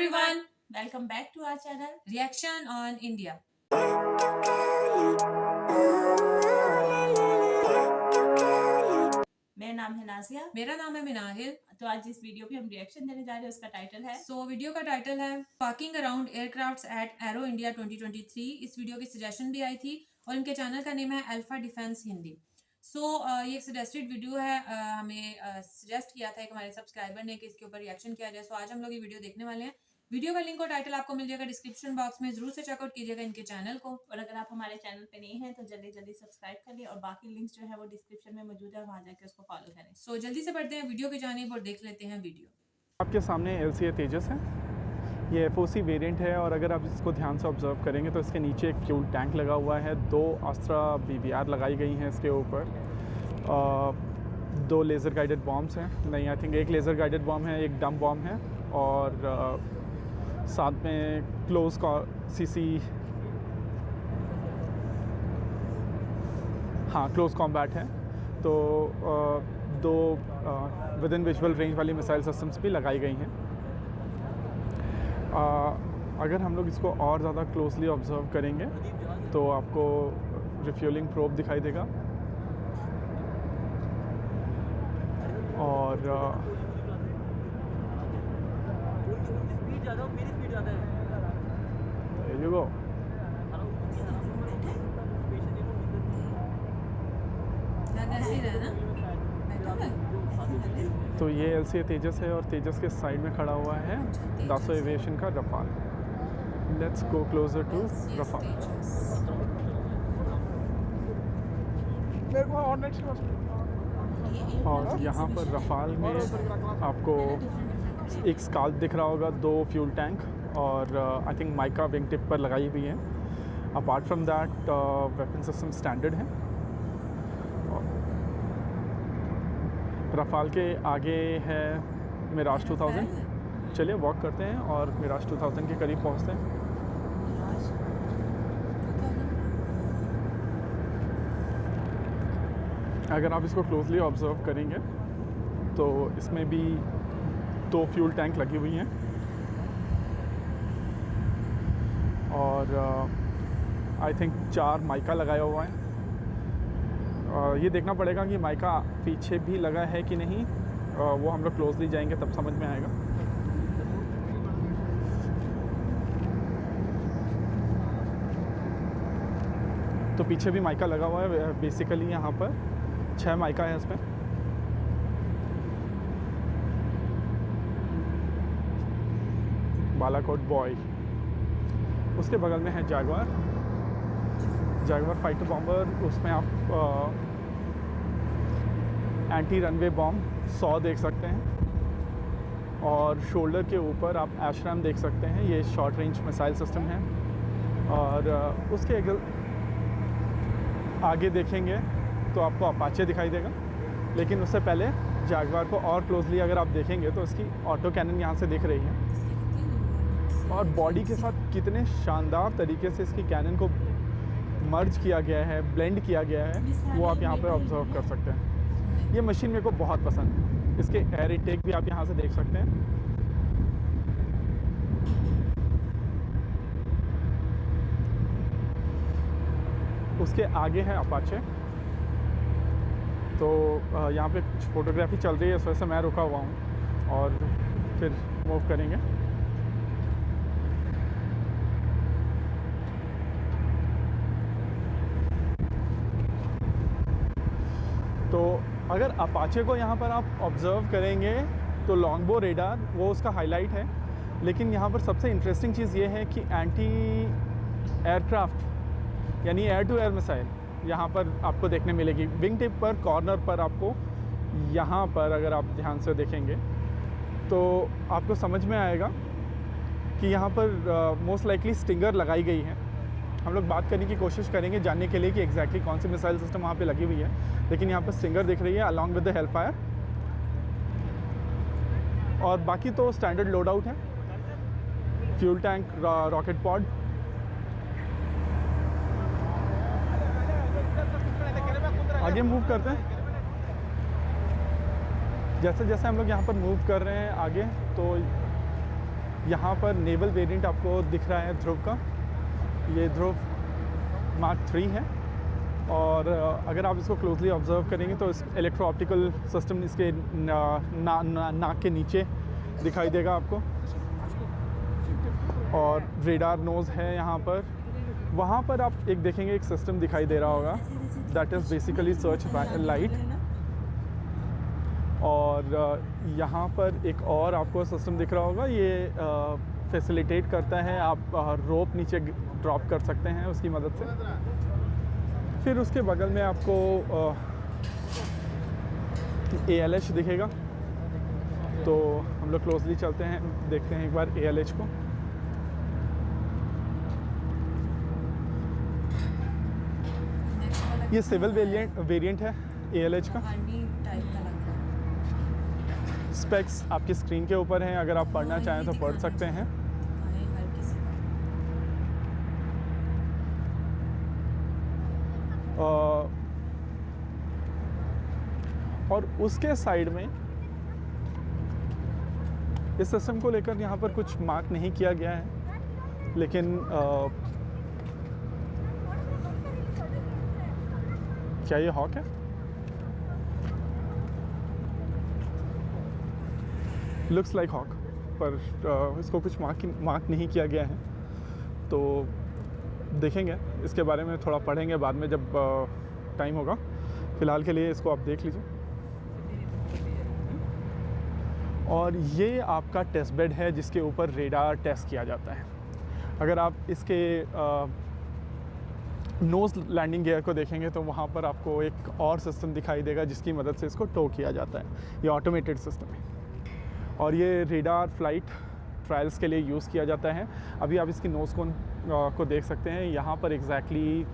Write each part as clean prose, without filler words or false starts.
everyone, welcome back to our channel reaction on India. मेरा नाम है नाजिया। मेरा नाम है मिनाहिल। तो आज जिस वीडियो पे हम रिएक्शन देने जा रहे हैं उसका टाइटल है वीडियो का टाइटल है parking around aircrafts at Aero India 2023। इस वीडियो की सजेशन भी आई थी और इनके चैनल का नेम है अल्फा डिफेंस हिंदी। ये सजेस्टेड वीडियो है, हमें सजेस्ट किया था एक हमारे सब्सक्राइबर ने कि इसके ऊपर रिएक्शन किया जाए। आज हम लोग ये वीडियो देखने वाले हैं। वीडियो का लिंक और टाइटल आपको मिल जाएगा डिस्क्रिप्शन बॉक्स में, जरूर से चेकआउट कीजिएगा इनके चैनल को। और अगर आप हमारे चैनल पे नए हैं तो जल्दी जल्दी सब्सक्राइब कर लें और बाकी लिंक्स जो है वो डिस्क्रिप्शन में मौजूद है, वहां जाकर उसको फॉलो करें। जल्दी से बढ़ते हैं वीडियो की जानिब और देख लेते हैं वीडियो। आपके सामने LCA तेजस है। ये FOC वेरिएंट है और अगर आप इसको ध्यान से ऑब्जर्व करेंगे तो इसके नीचे एक फ्यूल टैंक लगा हुआ है, 2 अस्त्रा BBR लगाई गई हैं इसके ऊपर, 2 लेज़र गाइडेड बॉम्ब्स हैं, नहीं I think 1 laser guided bomb है, 1 डम बॉम्ब है और साथ में क्लोज कॉम्बैट है। तो 2 विद इन विजुअल रेंज वाली मिसाइल सिस्टम्स भी लगाई गई हैं। अगर हम लोग इसको और ज़्यादा क्लोजली ऑब्जर्व करेंगे तो आपको रिफ्यूलिंग प्रोब दिखाई देगा और you go. तो ये LCA तेजस है और तेजस के साइड में खड़ा हुआ है दासो एविएशन का Rafale. Let's go closer to Rafale. और यहाँ पर रफाल में आपको एक स्काल्प दिख रहा होगा, 2 फ्यूल टैंक और I think mica wing tip पर लगाई हुई है। Apart from that weapon system standard है। रफाल के आगे है मिराज 2000। चलिए वॉक करते हैं और मिराज 2000 के करीब पहुंचते हैं। अगर आप इसको क्लोजली ऑब्जर्व करेंगे तो इसमें भी 2 फ्यूल टैंक लगी हुई हैं और आई थिंक 4 माइका लगाया हुआ है। ये देखना पड़ेगा कि माइका पीछे भी लगा है कि नहीं, वो हम लोग क्लोजली जाएंगे तब समझ में आएगा। तो पीछे भी माइका लगा हुआ है। बेसिकली यहाँ पर 6 माइका है इसमें। बालाकोट बॉय, उसके बगल में है जैगवार फाइटर बॉम्बर। उसमें आप एंटी रनवे बॉम्ब 100 देख सकते हैं और शोल्डर के ऊपर आप एशराम देख सकते हैं, ये शॉर्ट रेंज मिसाइल सिस्टम है। और उसके अगर आगे देखेंगे तो आपको अपाचे दिखाई देगा, लेकिन उससे पहले जैगवार को और क्लोजली अगर आप देखेंगे तो इसकी ऑटो कैनन यहाँ से दिख रही है और बॉडी के साथ कितने शानदार तरीके से इसकी कैनन को मर्ज किया गया है, ब्लेंड किया गया है, वो आप यहाँ पर ऑब्जर्व कर सकते हैं। ये मशीन मेरे को बहुत पसंद है। इसके एयर इनटेक भी आप यहाँ से देख सकते हैं। उसके आगे है अपाचे। तो यहाँ पे कुछ फोटोग्राफी चल रही है, इस वजह से मैं रुका हुआ हूँ और फिर मूव करेंगे। तो अगर अपाचे को यहाँ पर आप ऑब्ज़र्व करेंगे तो लॉन्गबो रेडार वो उसका हाईलाइट है, लेकिन यहाँ पर सबसे इंटरेस्टिंग चीज़ ये है कि एंटी एयरक्राफ्ट यानी एयर टू एयर मिसाइल यहाँ पर आपको देखने मिलेगी। विंग टिप पर कॉर्नर पर आपको यहाँ पर अगर आप ध्यान से देखेंगे तो आपको समझ में आएगा कि यहाँ पर मोस्ट लाइकली स्टिंगर लगाई गई है। हम लोग बात करने की कोशिश करेंगे जानने के लिए कि एग्जैक्टली कौन सी मिसाइल सिस्टम वहाँ पे लगी हुई है, लेकिन यहाँ पर स्टिंगर दिख रही है अलॉन्ग विद द हेलफायर और बाकी तो स्टैंडर्ड लोड आउट है। Fuel tank, rocket pod. आगे मूव करते हैं। जैसे जैसे हम लोग यहाँ पर मूव कर रहे हैं आगे, तो यहाँ पर नेवल वेरिएंट आपको दिख रहा है ध्रुव का, ये ध्रुव Mark 3 है। और अगर आप इसको क्लोजली ऑब्जर्व करेंगे तो इस इलेक्ट्रो ऑप्टिकल सिस्टम इसके नाक के नीचे दिखाई देगा आपको, और रेडार नोज़ है यहाँ पर। वहाँ पर आप एक देखेंगे एक सिस्टम दिखाई दे रहा होगा, that is basically search light. और यहाँ पर एक और आपको सिस्टम दिख रहा होगा, ये फैसिलिटेट करता है, आप रोप नीचे ड्रॉप कर सकते हैं उसकी मदद से। फिर उसके बगल में आपको ALH दिखेगा, तो हम लोग क्लोजली चलते हैं, देखते हैं एक बार ALH को। ये सिविल वेरिएंट है ALH का। स्पेक्स आपकी स्क्रीन के ऊपर हैं, अगर आप पढ़ना चाहें तो पढ़ सकते हैं। और उसके साइड में इस सिस्टम को लेकर यहाँ पर कुछ मार्क नहीं किया गया है, लेकिन क्या ये हॉक है? लुक्स लाइक हॉक, पर इसको कुछ मार्क नहीं किया गया है, तो देखेंगे इसके बारे में, थोड़ा पढ़ेंगे बाद में जब टाइम होगा। फ़िलहाल के लिए इसको आप देख लीजिए। और ये आपका टेस्ट बेड है जिसके ऊपर रेडार टेस्ट किया जाता है। अगर आप इसके नोज़ लैंडिंग गियर को देखेंगे तो वहाँ पर आपको एक और सिस्टम दिखाई देगा जिसकी मदद से इसको टो किया जाता है। ये ऑटोमेटेड सिस्टम है और ये रेडार फ्लाइट ट्रायल्स के लिए यूज़ किया जाता है। अभी आप इसकी नोज़ कोन को देख सकते हैं, यहाँ पर एग्जैक्टली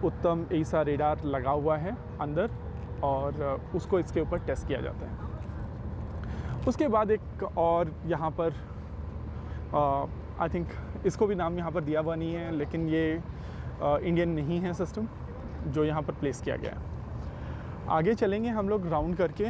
उत्तम ऐसा रेडार लगा हुआ है अंदर, और उसको इसके ऊपर टेस्ट किया जाता है। उसके बाद एक और यहाँ पर आई थिंक इसको भी नाम यहाँ पर दिया हुआ नहीं है, लेकिन ये इंडियन नहीं है सिस्टम जो यहाँ पर प्लेस किया गया है। आगे चलेंगे हम लोग राउंड करके,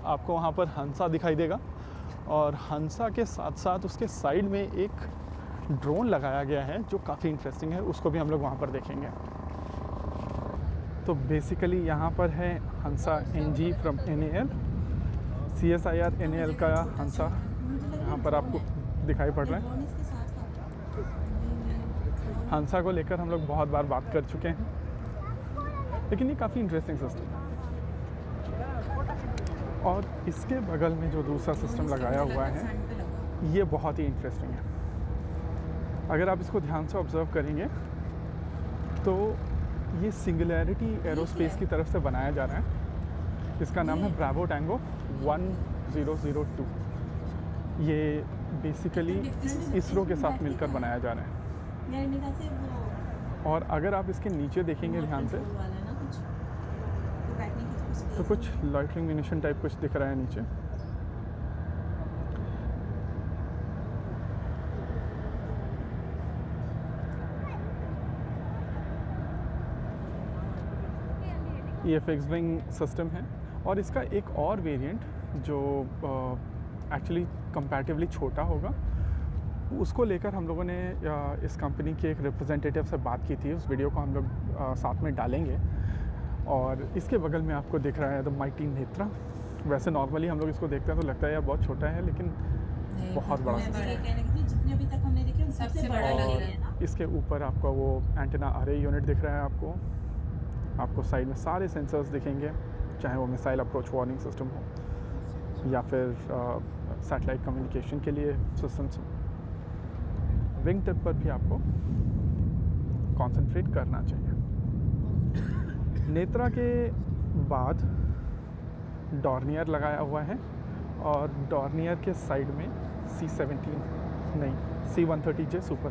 आपको वहाँ पर हंसा दिखाई देगा, और हंसा के साथ साथ उसके साइड में एक ड्रोन लगाया गया है जो काफ़ी इंटरेस्टिंग है, उसको भी हम लोग वहाँ पर देखेंगे। तो बेसिकली यहाँ पर है हंसा NG from NAL, CSIR NAL का हंसा यहाँ पर आपको दिखाई पड़ रहा है। हंसा को लेकर हम लोग बहुत बार बात कर चुके हैं, लेकिन ये काफ़ी इंटरेस्टिंग सिस्टम है। और इसके बगल में जो दूसरा सिस्टम लगाया हुआ है ये बहुत ही इंटरेस्टिंग है। अगर आप इसको ध्यान से ऑब्ज़र्व करेंगे तो ये सिंगुलैरिटी एरोस्पेस की तरफ से बनाया जा रहा है। इसका नाम है ब्रावो टैंगो 1002। ये बेसिकली इसरो के साथ मिलकर बनाया जा रहा है। और अगर आप इसके नीचे देखेंगे ध्यान से तो कुछ लॉइटरिंग म्यूनिशन टाइप कुछ दिख रहा है नीचे। ये फिक्स विंग सिस्टम है, और इसका एक और वेरिएंट जो एक्चुअली कंपैरेटिवली छोटा होगा, उसको लेकर हम लोगों ने इस कंपनी के एक रिप्रेजेंटेटिव से बात की थी। उस वीडियो को हम लोग साथ में डालेंगे। और इसके बगल में आपको दिख रहा है द माइटी नेत्रा। वैसे नॉर्मली हम लोग इसको देखते हैं तो लगता है यार बहुत छोटा है, लेकिन बहुत बड़ा जितने अभी तक हमने देखे सबसे बड़ा लग रहा है ना। इसके ऊपर आपका वो एंटेना अरे यूनिट दिख रहा है आपको साइड में सारे सेंसर्स दिखेंगे, चाहे वो मिसाइल अप्रोच वार्निंग सिस्टम हो या फिर सैटेलाइट कम्युनिकेशन के लिए सिस्टम्स। विंग टिप पर भी आपको कंसंट्रेट करना चाहिए। नेत्रा के बाद डॉर्नियर लगाया हुआ है, और डॉर्नियर के साइड में C130J सुपर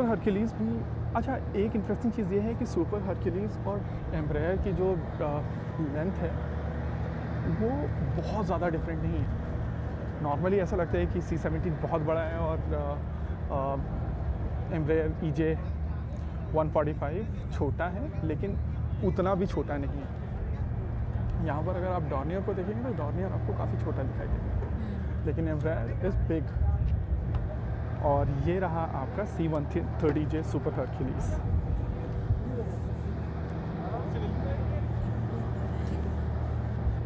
हरक्यूलीज़ भी। अच्छा, एक इंटरेस्टिंग चीज़ ये है कि सुपर हरक्यूलीज़ और एम्ब्रायर की जो लेंथ है वो बहुत ज़्यादा डिफरेंट नहीं है। नॉर्मली ऐसा लगता है कि C17 बहुत बड़ा है और एम्ब्रायर EJ 145 छोटा है, लेकिन उतना भी छोटा नहीं है। यहाँ पर अगर आप डॉर्नियर को देखेंगे तो डॉर्नियर आपको काफ़ी छोटा दिखाई देगा। लेकिन एम्ब्रायर इज़ बिग। और ये रहा आपका C-130J सुपर हरक्यूलिस।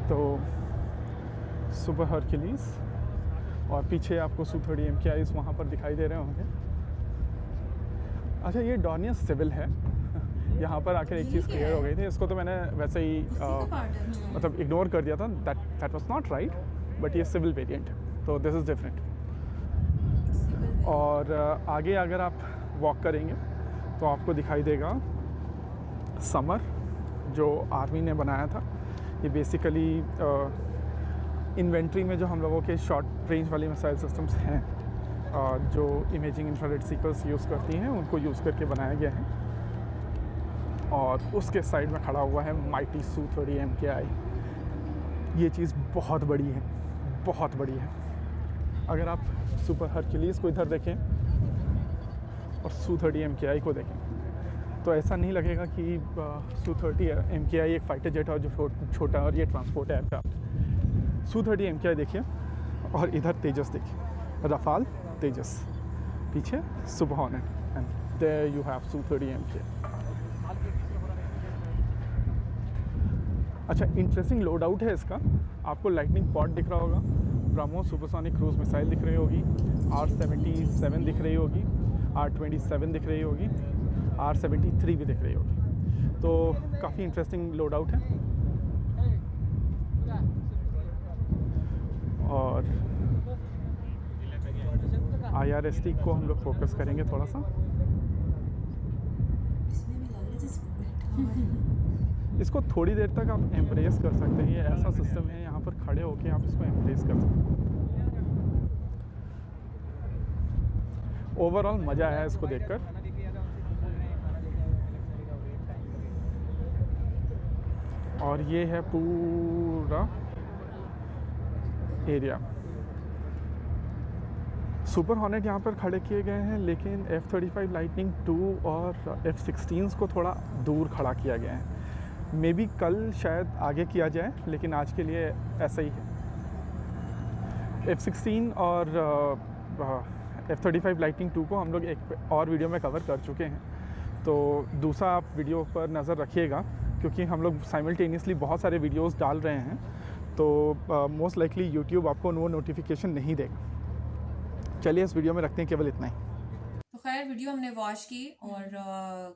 तो सुपर हरक्यूलिस और पीछे आपको Su-30 MKIs वहाँ पर दिखाई दे रहे होंगे। अच्छा, ये डॉर्नियर सिविल है। यहाँ पर आकर एक चीज़ क्लियर हो गई थी, इसको तो मैंने वैसे ही मतलब इग्नोर कर दिया था, that was not right, but ये सिविल वेरिएंट है, तो दिस इज़ डिफरेंट। और आगे अगर आप वॉक करेंगे तो आपको दिखाई देगा समर, जो आर्मी ने बनाया था। ये बेसिकली इन्वेंट्री में जो हम लोगों के शॉर्ट रेंज वाली मिसाइल सिस्टम्स हैं, जो इमेजिंग इंफ्रारेड सीकर्स यूज़ करती हैं, उनको यूज़ करके बनाया गया है। और उसके साइड में खड़ा हुआ है माइटी Su-30 MKI। ये चीज़ बहुत बड़ी है, बहुत बड़ी है। अगर आप सुपर हरक्यूलिस को इधर देखें और Su-30 MKI को देखें तो ऐसा नहीं लगेगा कि Su-30 MKI एक फाइटर जेट है जो छोटा और ये ट्रांसपोर्ट एयरक्राफ्ट। Su-30 MKI देखिए और इधर तेजस देखिए, रफाल तेजस, पीछे super hornet, and there you have Su-30 MKI। अच्छा, इंटरेस्टिंग लोड आउट है इसका। आपको लाइटनिंग पॉड दिख रहा होगा, ब्रह्मोस सुपरसोनिक क्रूज मिसाइल दिख रही होगी, R-77 दिख रही होगी, R-27 दिख रही होगी, R-73 भी दिख रही होगी। तो काफ़ी इंटरेस्टिंग लोड आउट है। और IRST को हम लोग फोकस करेंगे थोड़ा सा। इसको थोड़ी देर तक आप एम्ब्रेस कर सकते हैं, ये ऐसा सिस्टम है, यहाँ पर खड़े होके आप इसको एम्ब्रेस कर सकते हैं। ओवरऑल मज़ा आया इसको देखकर। और ये है पूरा एरिया। सुपर हॉर्नेट यहाँ पर खड़े किए गए हैं, लेकिन F-35 लाइटनिंग 2 और F-16 को थोड़ा दूर खड़ा किया गया है। मे बी कल शायद आगे किया जाए, लेकिन आज के लिए ऐसा ही है। F-16 और F-35 लाइटनिंग 2 को हम लोग एक और वीडियो में कवर कर चुके हैं, तो दूसरा आप वीडियो पर नज़र रखिएगा, क्योंकि हम लोग साइमल्टेनियसली बहुत सारे वीडियोस डाल रहे हैं, तो मोस्ट लाइकली यूट्यूब आपको वो नोटिफिकेशन नहीं देगा। चलिए इस वीडियो में रखते हैं केवल इतना ही। तो खैर वीडियो हमने वॉच की और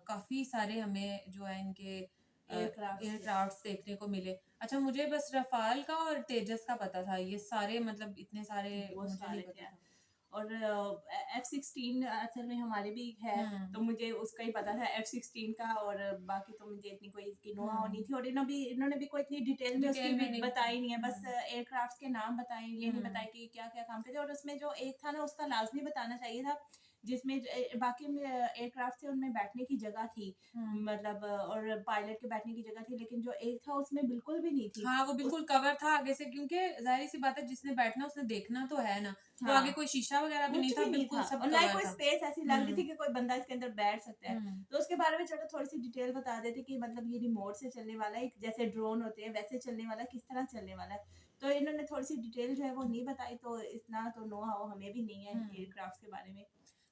काफ़ी सारे हमें जो है इनके एयरक्राफ्ट्स देखने को मिले। अच्छा, मुझे बस रफाल का और तेजस का पता था, ये सारे मतलब इतने सारे मुझे नहीं पता था। और F-16 असल में हमारे भी है, तो मुझे उसका ही पता था F-16 का, और बाकी तो मुझे इतनी कोई इसकी नोहा नहीं थी। और इन्होंने भी कोई इतनी डिटेल में उसकी भी बताई नहीं है, बस एयरक्राफ्ट के नाम बताए, ये नहीं बताया कि क्या क्या काम करते। और उसमें जो एक था ना, उसका लाजमी बताना चाहिए था, जिसमें बाकी एयरक्राफ्ट थे उनमें बैठने की जगह थी, मतलब और पायलट के बैठने की जगह थी, लेकिन जो एक था उसमें बिल्कुल भी नहीं थी। हाँ, वो बिल्कुल कवर था आगे से, क्योंकि जाहिर सी बात है जिसने बैठना उसने देखना तो है ना। तो आगे कोई शीशा वगैरह भी नहीं था, बिल्कुल सब और ना कोई स्पेस ऐसी लग रही थी कि कोई बंदा इसके अंदर बैठ सकता है। तो उसके बारे में चलो थोड़ी सी डिटेल बता देते कि मतलब ये रिमोट से चलने वाला है, जैसे ड्रोन होते हैं वैसे चलने वाला है, किस तरह चलने वाला है। तो इन्होंने थोड़ी सी डिटेल जो है वो नहीं बताई, तो इतना तो नो हाउ हमें भी नहीं है एयरक्राफ्ट के बारे में।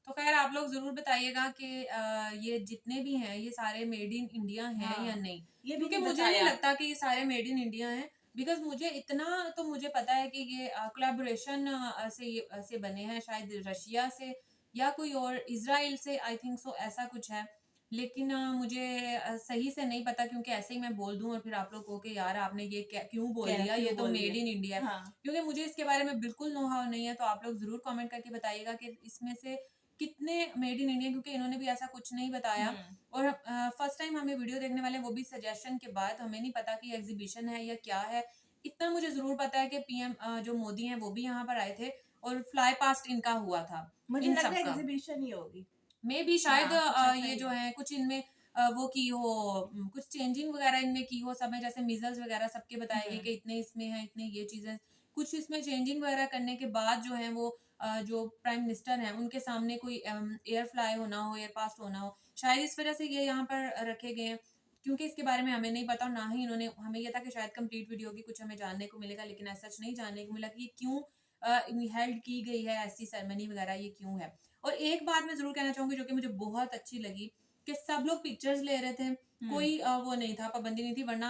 तो खैर आप लोग जरूर बताइएगा कि ये जितने भी हैं ये सारे मेड इन इंडिया हैं या नहीं, क्योंकि मुझे नहीं लगता कि ये सारे मेड इन इंडिया हैं। बिकॉज मुझे इतना तो मुझे पता है कि ये कोलैबोरेशन से बने हैं, शायद रशिया से या कोई और इजराइल से, आई थिंक सो, ऐसा कुछ है। लेकिन मुझे सही से नहीं पता, क्योंकि ऐसे ही मैं बोल दूं और फिर आप लोग को कि यार आपने ये क्यों बोल दिया, ये तो मेड इन इंडिया है। क्योंकि मुझे इसके बारे में बिल्कुल नो हाउ नहीं है। तो आप लोग जरूर कमेंट करके बताइएगा कि इसमें से कितने मेड इन इंडिया, क्योंकि इन्होंने भी ऐसा कुछ नहीं बताया। और फर्स्ट टाइम हमें वीडियो देखने वाले, वो भी सजेशन के बाद, हमें नहीं पता कि एग्जीबिशन है या क्या है। इतना मुझे जरूर पता है कि पीएम जो मोदी हैं वो भी यहाँ पर आए थे और फ्लाई पास्ट इनका हुआ था। मुझे लगता है एग्जीबिशन ही होगी, मे भी शायद ये जो है कुछ इनमें वो की हो, कुछ चेंजिंग वगैरह इनमें की हो सब में, जैसे मिजल्स वगैरह सबके बताएंगे कि इतने इसमें है, इतने ये चीजें, कुछ इसमें चेंजिंग वगैरह करने के बाद जो है वो जो प्राइम मिनिस्टर हैं उनके सामने कोई एयर फ्लाई होना हो, एयर पास्ट होना हो, शायद इस वजह से ये यहाँ पर रखे गए हैं। क्योंकि इसके बारे में हमें नहीं पता, और ना ही इन्होंने, हमें यह था कि शायद कंप्लीट वीडियो की कुछ हमें जानने को मिलेगा, लेकिन ऐसा सच नहीं जानने को मिला कि ये क्यों हेल्ड की गई है ऐसी सेरेमनी वगैरह, ये क्यों है। और एक बात मैं जरूर कहना चाहूंगी जो कि मुझे बहुत अच्छी लगी कि सब लोग पिक्चर्स ले रहे थे, कोई वो नहीं था, पाबंदी नहीं थी, वरना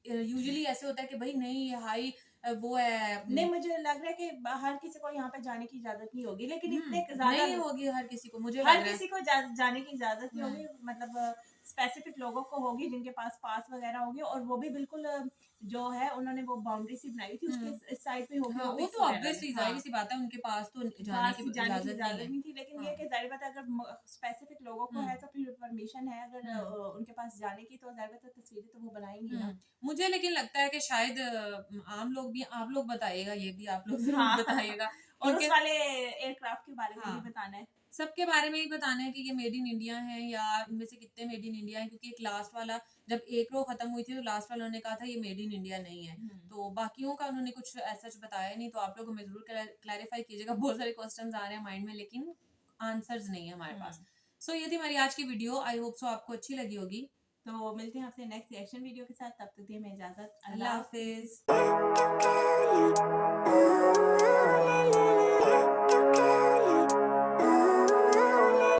यूजुअली ऐसे होता है कि भाई नहीं ये हाई वो है। नहीं, मुझे लग रहा है कि हर किसी को यहाँ पे जाने की इजाजत नहीं होगी, लेकिन इतने नहीं होगी हर किसी को, मुझे हर किसी को जाने की इजाजत नहीं होगी, मतलब स्पेसिफिक लोगों को होगी जिनके पास पास वगैरह होगी, और वो भी बिल्कुल जो है उन्होंने वो बाउंड्री सी बनाई थी उसके इस साइड पे होगी। हाँ, वो तो ऑब्वियसली जाहिर सी बात है, उनके पास तो जाने की इजाजत नहीं थी, लेकिन ये कि जाहिर बात है अगर स्पेसिफिक लोगों को है तो फिर परमिशन है, अगर उनके पास जाने की तो जाहिर बात है तस्वीरें तो वो बनाएंगे ना। मुझे लेकिन लगता है कि शायद आम लोग भी, आप लोग बताइएगा, ये भी आप लोग जरूर बताइएगा और उस वाले एयरक्राफ्ट के बारे में भी बताना है, सबके बारे में ही बताना है कि ये मेड इन इंडिया है या इनमें से कितने मेड इन इंडिया है, क्योंकि एक लास्ट वाला जब एक रो खत्म हुई थी तो लास्ट वाला उन्होंने कहा था ये मेड इन इंडिया नहीं है, तो बाकियों का उन्होंने कुछ ऐसा बताया नहीं, तो आप लोग हमें जरूर क्लैरिफाई कीजिएगा। बहुत सारे क्वेश्चंस आ रहे हैं माइंड में लेकिन आंसर्स नहीं है हमारे पास। सो ये थी हमारी आज की वीडियो, आई होप सो आपको अच्छी लगी होगी। तो मिलते हैं आपसे नेक्स्ट रिएक्शन वीडियो के साथ, तब तक दी हमें इजाजत, अल्लाह हाफिज।